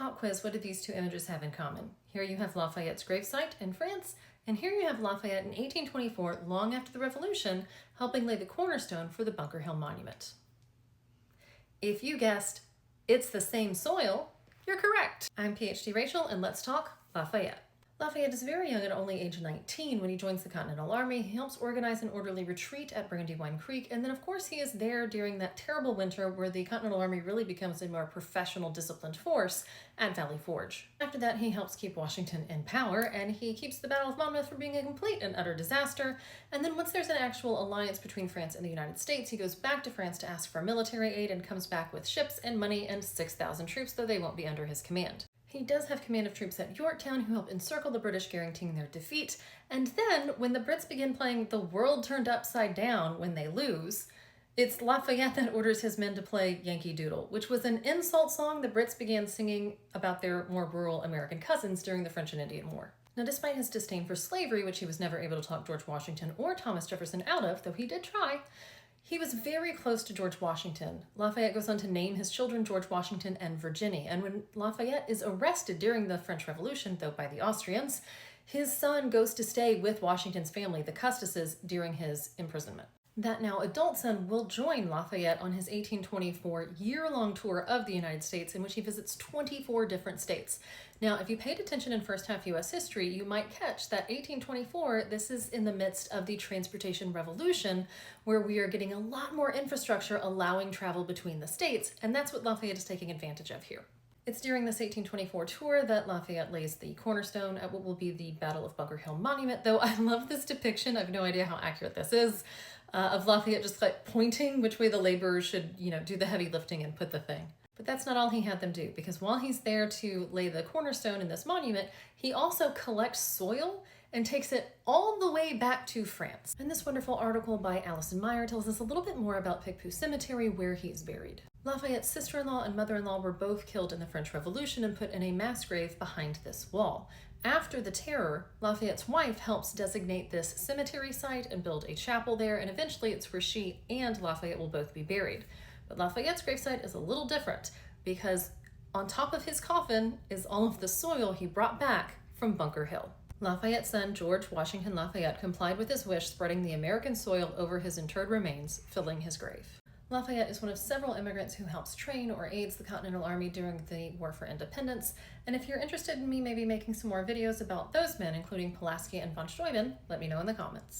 pop quiz, what do these two images have in common? Here you have Lafayette's gravesite in France, and here you have Lafayette in 1824, long after the Revolution, helping lay the cornerstone for the Bunker Hill Monument. If you guessed it's the same soil, you're correct. I'm PhD Rachel, and let's talk Lafayette. Lafayette is very young at only age 19 when he joins the Continental Army. He helps organize an orderly retreat at Brandywine Creek, and then of course he is there during that terrible winter where the Continental Army really becomes a more professional, disciplined force at Valley Forge. After that, he helps keep Washington in power, and he keeps the Battle of Monmouth from being a complete and utter disaster. And then once there's an actual alliance between France and the United States, he goes back to France to ask for military aid and comes back with ships and money and 6,000 troops, though they won't be under his command. He does have command of troops at Yorktown who help encircle the British, guaranteeing their defeat. And then, when the Brits begin playing The World Turned Upside Down when they lose, it's Lafayette that orders his men to play Yankee Doodle, which was an insult song the Brits began singing about their more rural American cousins during the French and Indian War. Now, despite his disdain for slavery, which he was never able to talk George Washington or Thomas Jefferson out of, though he did try, he was very close to George Washington. Lafayette goes on to name his children George Washington and Virginie, and when Lafayette is arrested during the French Revolution, though by the Austrians, his son goes to stay with Washington's family, the Custases, during his imprisonment. That now adult son will join Lafayette on his 1824 year-long tour of the United States, in which he visits 24 different states. Now, if you paid attention in first half U.S. history, you might catch that 1824, this is in the midst of the Transportation Revolution, where we are getting a lot more infrastructure allowing travel between the states, and that's what Lafayette is taking advantage of here. It's during this 1824 tour that Lafayette lays the cornerstone at what will be the Battle of Bunker Hill Monument, though I love this depiction. I have no idea how accurate this is, of Lafayette just like pointing which way the laborers should, do the heavy lifting and put the thing. But that's not all he had them do, because while he's there to lay the cornerstone in this monument, he also collects soil and takes it all the way back to France. And this wonderful article by Alison Meyer tells us a little bit more about Picpus Cemetery, where he's buried. Lafayette's sister-in-law and mother-in-law were both killed in the French Revolution and put in a mass grave behind this wall. After the Terror, Lafayette's wife helps designate this cemetery site and build a chapel there, and eventually it's where she and Lafayette will both be buried. But Lafayette's gravesite is a little different, because on top of his coffin is all of the soil he brought back from Bunker Hill. Lafayette's son, George Washington Lafayette, complied with his wish, spreading the American soil over his interred remains, filling his grave. Lafayette is one of several immigrants who helps train or aids the Continental Army during the War for Independence, and if you're interested in me maybe making some more videos about those men, including Pulaski and von Steuben, let me know in the comments.